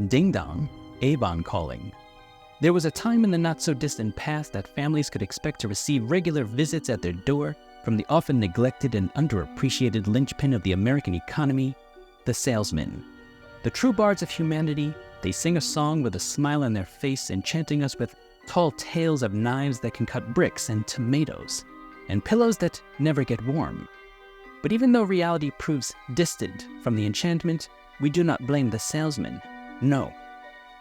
Ding dong, Avon calling. There was a time in the not-so-distant past that families could expect to receive regular visits at their door from the often neglected and underappreciated linchpin of the American economy, the salesman. The true bards of humanity, they sing a song with a smile on their face, enchanting us with tall tales of knives that can cut bricks and tomatoes, and pillows that never get warm. But even though reality proves distant from the enchantment, we do not blame the salesman. No.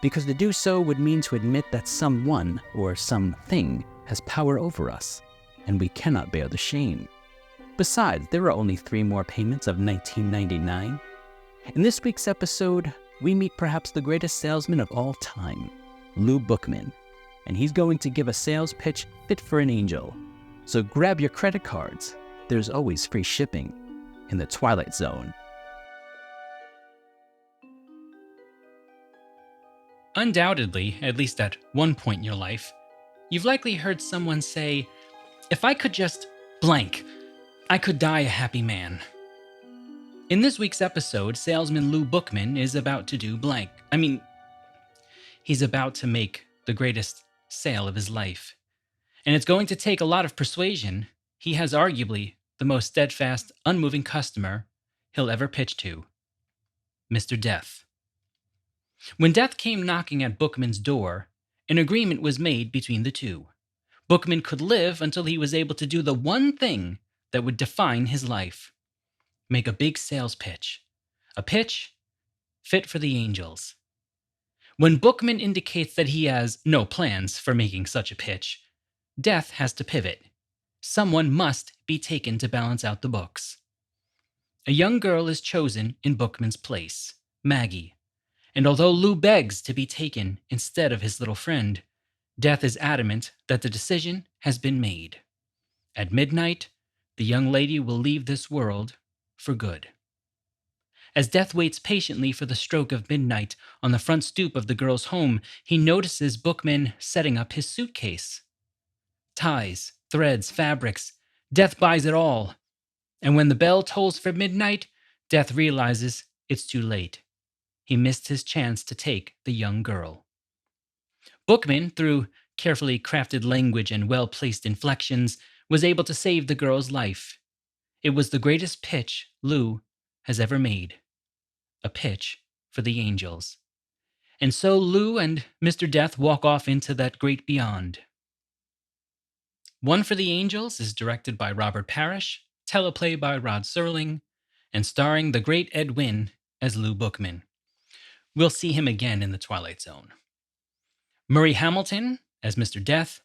Because to do so would mean to admit that someone or something has power over us, and we cannot bear the shame. Besides, there are only 3 more payments of $19.99. In this week's episode, we meet perhaps the greatest salesman of all time, Lew Bookman, and he's going to give a sales pitch fit for an angel. So grab your credit cards. There's always free shipping in the Twilight Zone. Undoubtedly, at least at one point in your life, you've likely heard someone say, "If I could just blank, I could die a happy man." In this week's episode, salesman Lew Bookman is about to do blank. He's about to make the greatest sale of his life. And it's going to take a lot of persuasion. He has arguably the most steadfast, unmoving customer he'll ever pitch to, Mr. Death. When Death came knocking at Bookman's door, an agreement was made between the two. Bookman could live until he was able to do the one thing that would define his life: make a big sales pitch. A pitch fit for the angels. When Bookman indicates that he has no plans for making such a pitch, Death has to pivot. Someone must be taken to balance out the books. A young girl is chosen in Bookman's place, Maggie. And although Lew begs to be taken instead of his little friend, Death is adamant that the decision has been made. At midnight, the young lady will leave this world for good. As Death waits patiently for the stroke of midnight on the front stoop of the girl's home, he notices Bookman setting up his suitcase. Ties, threads, fabrics, Death buys it all. And when the bell tolls for midnight, Death realizes it's too late. He missed his chance to take the young girl. Bookman, through carefully crafted language and well-placed inflections, was able to save the girl's life. It was the greatest pitch Lew has ever made. A pitch for the angels. And so Lew and Mr. Death walk off into that great beyond. One for the Angels is directed by Robert Parrish, teleplay by Rod Serling, and starring the great Ed Wynn as Lew Bookman. We'll see him again in the Twilight Zone. Murray Hamilton as Mr. Death,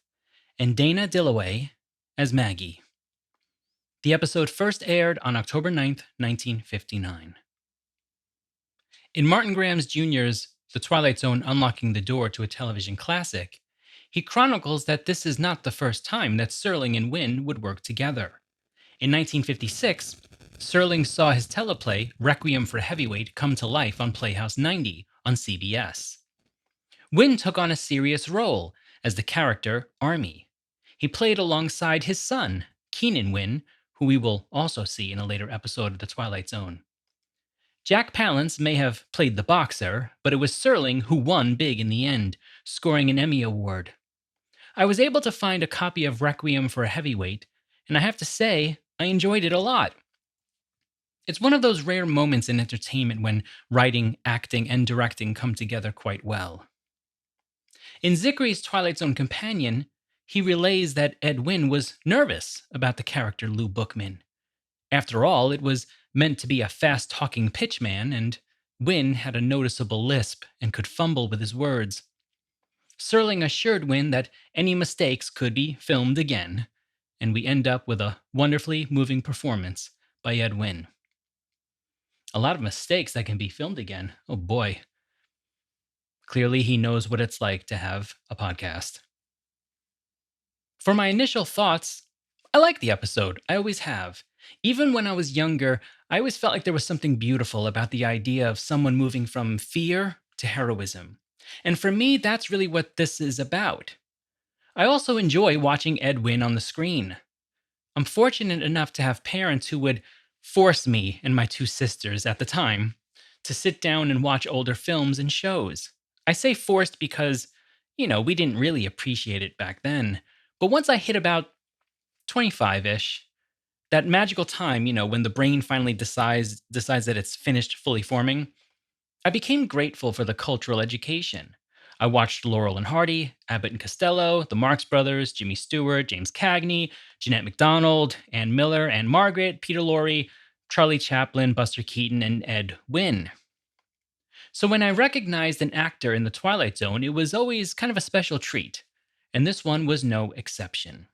and Dana Dillaway as Maggie. The episode first aired on October 9th, 1959. In Martin Grahams Jr.'s The Twilight Zone Unlocking the Door to a Television Classic, he chronicles that this is not the first time that Serling and Wynn would work together. In 1956, Serling saw his teleplay, Requiem for a Heavyweight, come to life on Playhouse 90 on CBS. Wynn took on a serious role as the character Army. He played alongside his son, Keenan Wynn, who we will also see in a later episode of The Twilight Zone. Jack Palance may have played the boxer, but it was Serling who won big in the end, scoring an Emmy Award. I was able to find a copy of Requiem for a Heavyweight, and I have to say, I enjoyed it a lot. It's one of those rare moments in entertainment when writing, acting, and directing come together quite well. In Zicri's Twilight Zone Companion, he relays that Ed Wynn was nervous about the character Lew Bookman. After all, it was meant to be a fast-talking pitchman, and Wynn had a noticeable lisp and could fumble with his words. Serling assured Wynn that any mistakes could be filmed again, and we end up with a wonderfully moving performance by Ed Wynn. A lot of mistakes that can be filmed again. Oh boy. Clearly he knows what it's like to have a podcast. For my initial thoughts, I like the episode. I always have. Even when I was younger, I always felt like there was something beautiful about the idea of someone moving from fear to heroism. And for me, that's really what this is about. I also enjoy watching Ed Wynn on the screen. I'm fortunate enough to have parents who would force me and my 2 sisters at the time to sit down and watch older films and shows. I say forced because, we didn't really appreciate it back then. But once I hit about 25 ish, that magical time, when the brain finally decides that it's finished fully forming, I became grateful for the cultural education. I watched Laurel and Hardy, Abbott and Costello, the Marx Brothers, Jimmy Stewart, James Cagney, Jeanette MacDonald, Ann Miller, Ann Margaret, Peter Lorre, Charlie Chaplin, Buster Keaton, and Ed Wynn. So when I recognized an actor in the Twilight Zone, it was always kind of a special treat, and this one was no exception.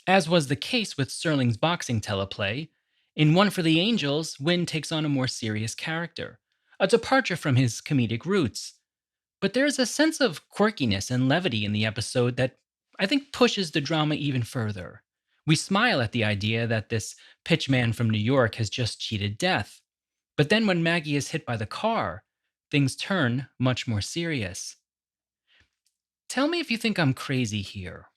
As was the case with Serling's boxing teleplay, in One for the Angels, Wynn takes on a more serious character, a departure from his comedic roots. But there is a sense of quirkiness and levity in the episode that I think pushes the drama even further. We smile at the idea that this pitchman from New York has just cheated death. But then when Maggie is hit by the car, things turn much more serious. Tell me if you think I'm crazy here,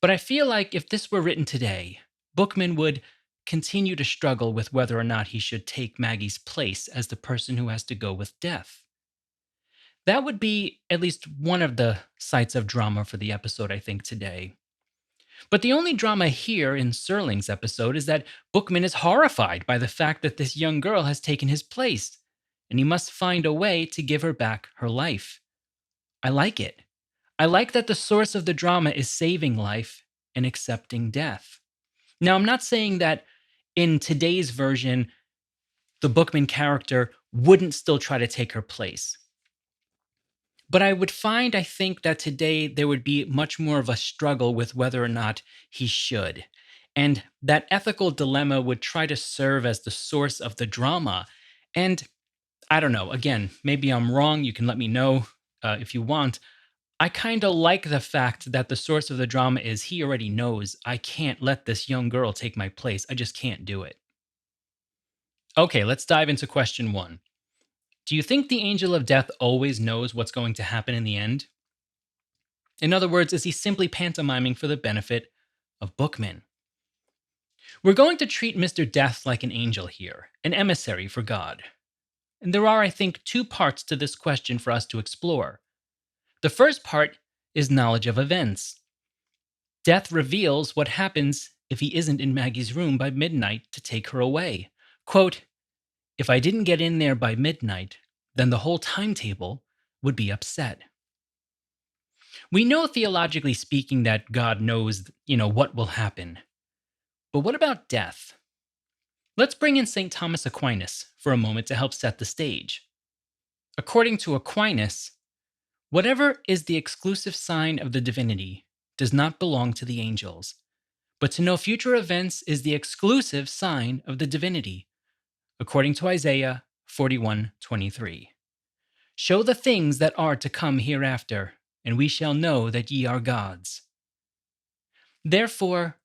but I feel like if this were written today, Bookman would continue to struggle with whether or not he should take Maggie's place as the person who has to go with death. That would be at least one of the sites of drama for the episode, I think, today. But the only drama here in Serling's episode is that Bookman is horrified by the fact that this young girl has taken his place, and he must find a way to give her back her life. I like it. I like that the source of the drama is saving life and accepting death. Now, I'm not saying that in today's version, the Bookman character wouldn't still try to take her place. But I think that today there would be much more of a struggle with whether or not he should. And that ethical dilemma would try to serve as the source of the drama. And I don't know, again, maybe I'm wrong. You can let me know if you want. I kind of like the fact that the source of the drama is he already knows I can't let this young girl take my place. I just can't do it. Okay, let's dive into question 1. Do you think the angel of death always knows what's going to happen in the end? In other words, is he simply pantomiming for the benefit of Bookman? We're going to treat Mr. Death like an angel here, an emissary for God. And there are, I think, 2 parts to this question for us to explore. The first part is knowledge of events. Death reveals what happens if he isn't in Maggie's room by midnight to take her away. Quote, "If I didn't get in there by midnight, then the whole timetable would be upset." We know theologically speaking that God knows, what will happen. But what about death? Let's bring in St. Thomas Aquinas for a moment to help set the stage. According to Aquinas, whatever is the exclusive sign of the divinity does not belong to the angels, but to know future events is the exclusive sign of the divinity, according to Isaiah 41:23. "Show the things that are to come hereafter, and we shall know that ye are gods." Therefore,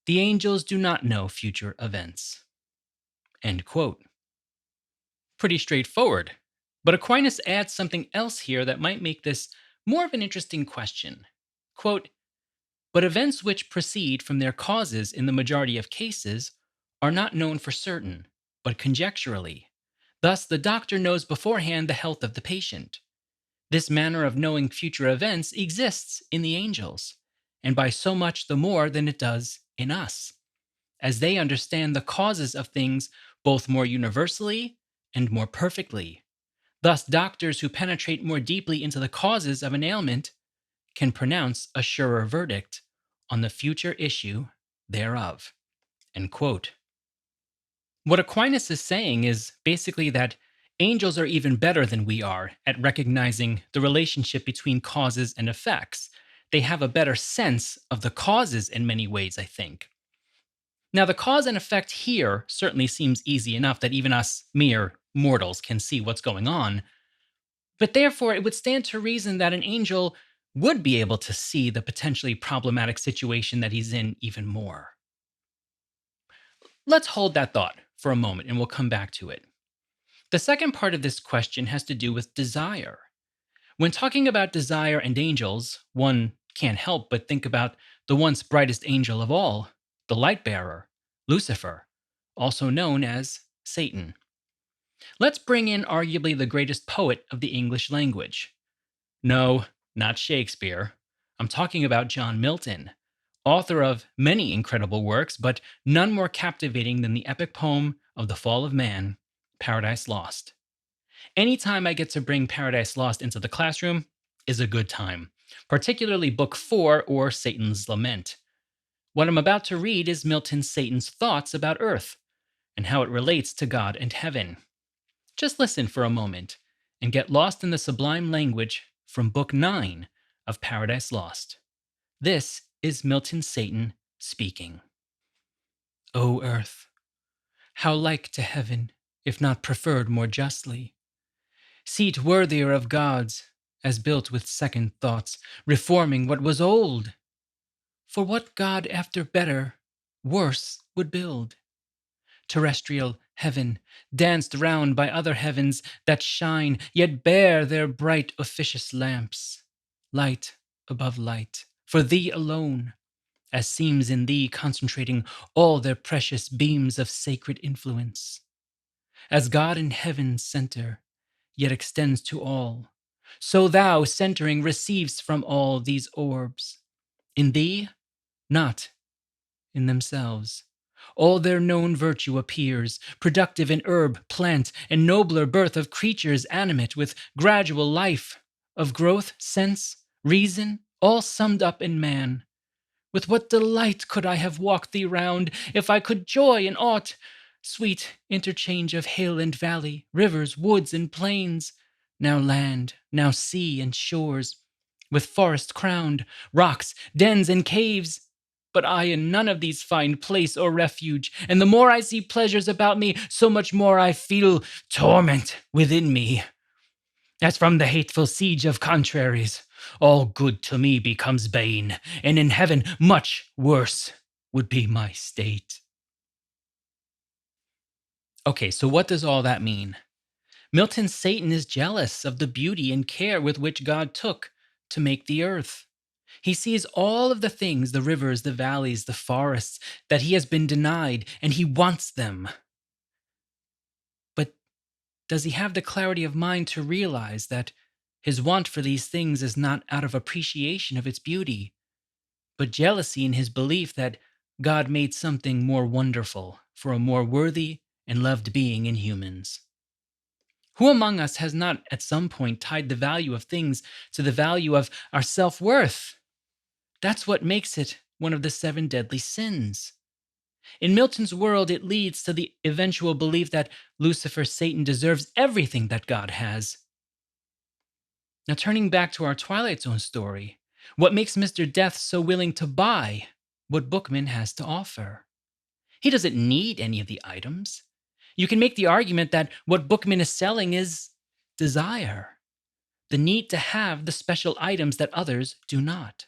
the angels do not know future events. End quote. Pretty straightforward, but Aquinas adds something else here that might make this more of an interesting question. Quote, "But events which proceed from their causes in the majority of cases are not known for certain, but conjecturally. Thus the doctor knows beforehand the health of the patient. This manner of knowing future events exists in the angels, and by so much the more than it does in us, as they understand the causes of things both more universally and more perfectly. Thus doctors who penetrate more deeply into the causes of an ailment can pronounce a surer verdict on the future issue thereof." End quote. What Aquinas is saying is basically that angels are even better than we are at recognizing the relationship between causes and effects. They have a better sense of the causes in many ways, I think. Now, the cause and effect here certainly seems easy enough that even us mere mortals can see what's going on. But therefore, it would stand to reason that an angel would be able to see the potentially problematic situation that he's in even more. Let's hold that thought for a moment and we'll come back to it. The second part of this question has to do with desire. When talking about desire and angels, one can't help but think about the once brightest angel of all, the light bearer, Lucifer, also known as Satan. Let's bring in arguably the greatest poet of the English language. No, not Shakespeare. I'm talking about John Milton, author of many incredible works, but none more captivating than the epic poem of the fall of man, Paradise Lost. Anytime I get to bring Paradise Lost into the classroom is a good time, particularly Book 4 or Satan's Lament. What I'm about to read is Milton's Satan's thoughts about Earth and how it relates to God and heaven. Just listen for a moment and get lost in the sublime language from Book 9 of Paradise Lost. This is Milton's Satan speaking. O Earth, how like to heaven, if not preferred more justly, seat worthier of gods, as built with second thoughts, reforming what was old. For what god after better, worse would build? Terrestrial heaven, danced round by other heavens that shine, yet bear their bright officious lamps, light above light, for thee alone, as seems in thee concentrating all their precious beams of sacred influence. As God in heaven's center, yet extends to all, so thou, centering, receives from all these orbs. In thee, not in themselves. All their known virtue appears, productive in herb, plant, and nobler birth of creatures animate with gradual life, of growth, sense, reason, all summed up in man. With what delight could I have walked thee round, if I could joy in aught? Sweet interchange of hill and valley, rivers, woods, and plains, now land, now sea and shores, with forest crowned, rocks, dens, and caves. But I in none of these find place or refuge, and the more I see pleasures about me, so much more I feel torment within me. As from the hateful siege of contraries, all good to me becomes bane, and in heaven much worse would be my state. Okay, so what does all that mean? Milton's Satan is jealous of the beauty and care with which God took to make the earth. He sees all of the things, the rivers, the valleys, the forests, that he has been denied, and he wants them. But does he have the clarity of mind to realize that his want for these things is not out of appreciation of its beauty, but jealousy in his belief that God made something more wonderful for a more worthy and loved being in humans? Who among us has not at some point tied the value of things to the value of our self-worth? That's what makes it one of the 7 deadly sins. In Milton's world, it leads to the eventual belief that Lucifer, Satan, deserves everything that God has. Now, turning back to our Twilight Zone story, what makes Mr. Death so willing to buy what Bookman has to offer? He doesn't need any of the items. You can make the argument that what Bookman is selling is desire, the need to have the special items that others do not.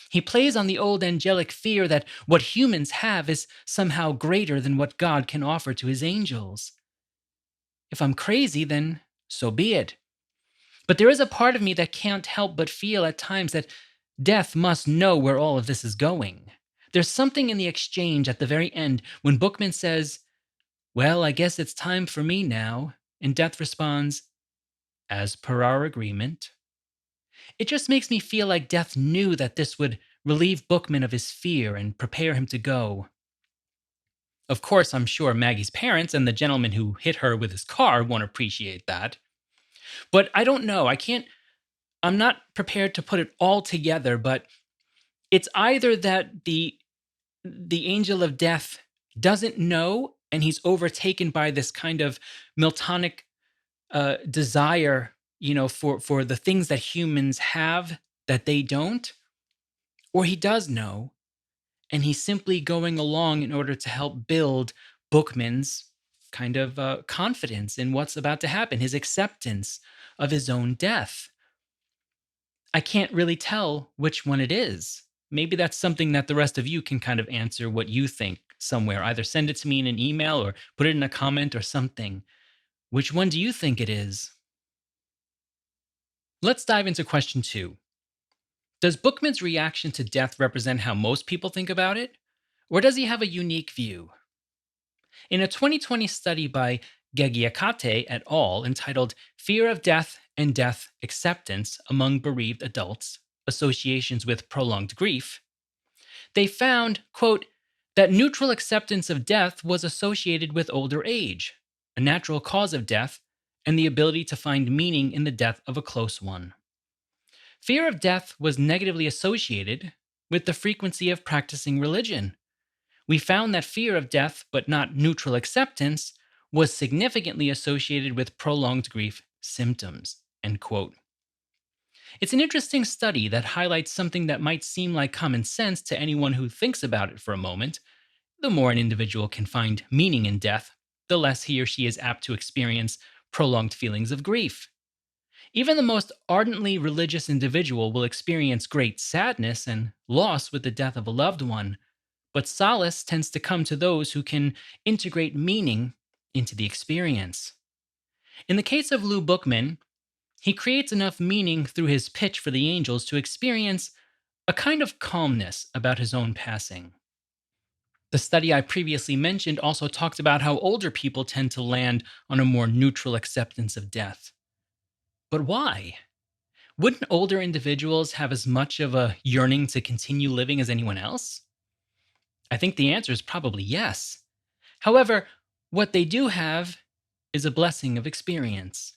He plays on the old angelic fear that what humans have is somehow greater than what God can offer to his angels. If I'm crazy, then so be it. But there is a part of me that can't help but feel at times that Death must know where all of this is going. There's something in the exchange at the very end when Bookman says, "Well, I guess it's time for me now," and Death responds, "As per our agreement." It just makes me feel like Death knew that this would relieve Bookman of his fear and prepare him to go. Of course, I'm sure Maggie's parents and the gentleman who hit her with his car won't appreciate that. But I don't know. I'm not prepared to put it all together, but it's either that the angel of death doesn't know and he's overtaken by this kind of Miltonic desire, for the things that humans have that they don't, or he does know, and he's simply going along in order to help build Bookman's kind of confidence in what's about to happen, his acceptance of his own death. I can't really tell which one it is. Maybe that's something that the rest of you can kind of answer what you think somewhere. Either send it to me in an email or put it in a comment or something. Which one do you think it is? Let's dive into question 2. Does Bookman's reaction to death represent how most people think about it? Or does he have a unique view? In a 2020 study by Gegiakate et al., entitled Fear of Death and Death Acceptance Among Bereaved Adults, Associations with Prolonged Grief, they found, quote, that neutral acceptance of death was associated with older age, a natural cause of death, and the ability to find meaning in the death of a close one. Fear of death was negatively associated with the frequency of practicing religion. We found that fear of death, but not neutral acceptance, was significantly associated with prolonged grief symptoms, end quote. It's an interesting study that highlights something that might seem like common sense to anyone who thinks about it for a moment. The more an individual can find meaning in death, the less he or she is apt to experience prolonged feelings of grief. Even the most ardently religious individual will experience great sadness and loss with the death of a loved one, but solace tends to come to those who can integrate meaning into the experience. In the case of Lew Bookman, he creates enough meaning through his pitch for the angels to experience a kind of calmness about his own passing. The study I previously mentioned also talked about how older people tend to land on a more neutral acceptance of death. But why? Wouldn't older individuals have as much of a yearning to continue living as anyone else? I think the answer is probably yes. However, what they do have is a blessing of experience.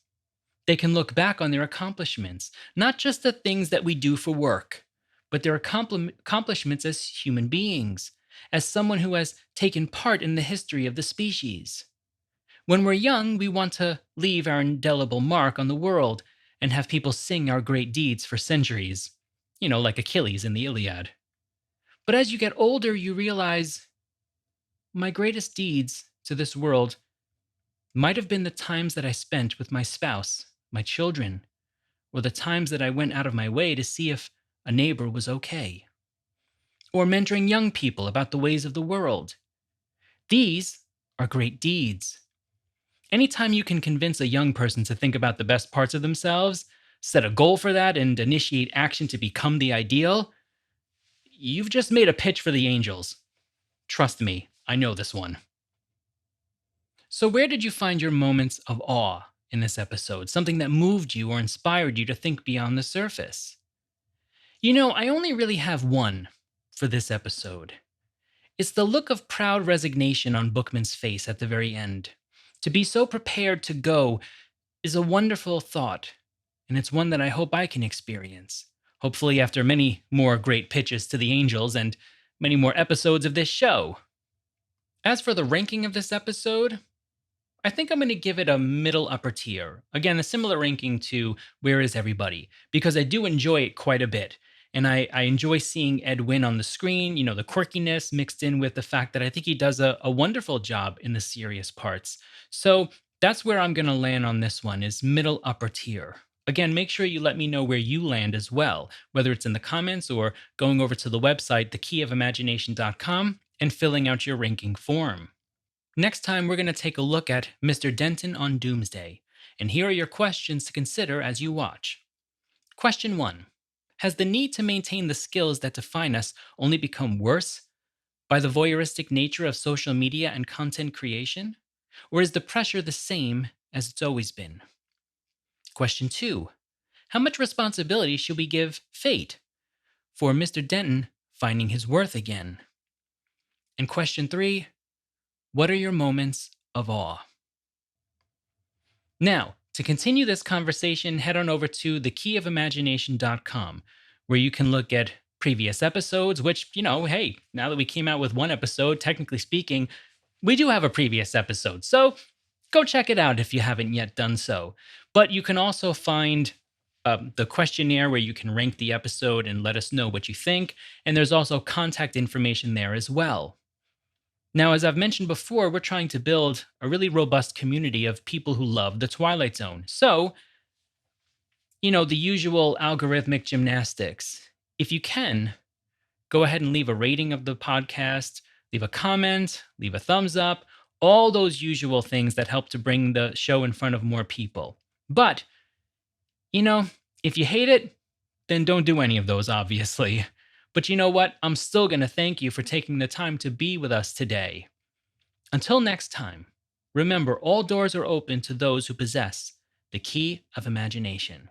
They can look back on their accomplishments, not just the things that we do for work, but their accomplishments as human beings, as someone who has taken part in the history of the species. When we're young, we want to leave our indelible mark on the world and have people sing our great deeds for centuries, like Achilles in the Iliad. But as you get older, you realize my greatest deeds to this world might have been the times that I spent with my spouse, my children, or the times that I went out of my way to see if a neighbor was okay, or mentoring young people about the ways of the world. These are great deeds. Anytime you can convince a young person to think about the best parts of themselves, set a goal for that, and initiate action to become the ideal, you've just made a pitch for the angels. Trust me, I know this one. So, where did you find your moments of awe in this episode? Something that moved you or inspired you to think beyond the surface? I only really have one for this episode. It's the look of proud resignation on Bookman's face at the very end. To be so prepared to go is a wonderful thought, and it's one that I hope I can experience. Hopefully, after many more great pitches to the angels and many more episodes of this show. As for the ranking of this episode, I think I'm going to give it a middle upper tier. Again, a similar ranking to Where Is Everybody? Because I do enjoy it quite a bit. And I enjoy seeing Ed Wynn on the screen, the quirkiness mixed in with the fact that I think he does a wonderful job in the serious parts. So that's where I'm going to land on this one, is middle upper tier. Again, make sure you let me know where you land as well, whether it's in the comments or going over to the website, thekeyofImagination.com, and filling out your ranking form. Next time, we're going to take a look at Mr. Denton on Doomsday, and here are your questions to consider as you watch. Question 1. Has the need to maintain the skills that define us only become worse by the voyeuristic nature of social media and content creation? Or is the pressure the same as it's always been? Question 2. How much responsibility should we give fate for Mr. Denton finding his worth again? And question 3. What are your moments of awe? Now, to continue this conversation, head on over to thekeyofImagination.com, where you can look at previous episodes, which, hey, now that we came out with one episode, technically speaking, we do have a previous episode. So go check it out if you haven't yet done so. But you can also find the questionnaire where you can rank the episode and let us know what you think. And there's also contact information there as well. Now, as I've mentioned before, we're trying to build a really robust community of people who love the Twilight Zone. So, the usual algorithmic gymnastics. If you can, go ahead and leave a rating of the podcast, leave a comment, leave a thumbs up, all those usual things that help to bring the show in front of more people. But, if you hate it, then don't do any of those, obviously. But you know what? I'm still going to thank you for taking the time to be with us today. Until next time, Remember, all doors are open to those who possess the key of imagination.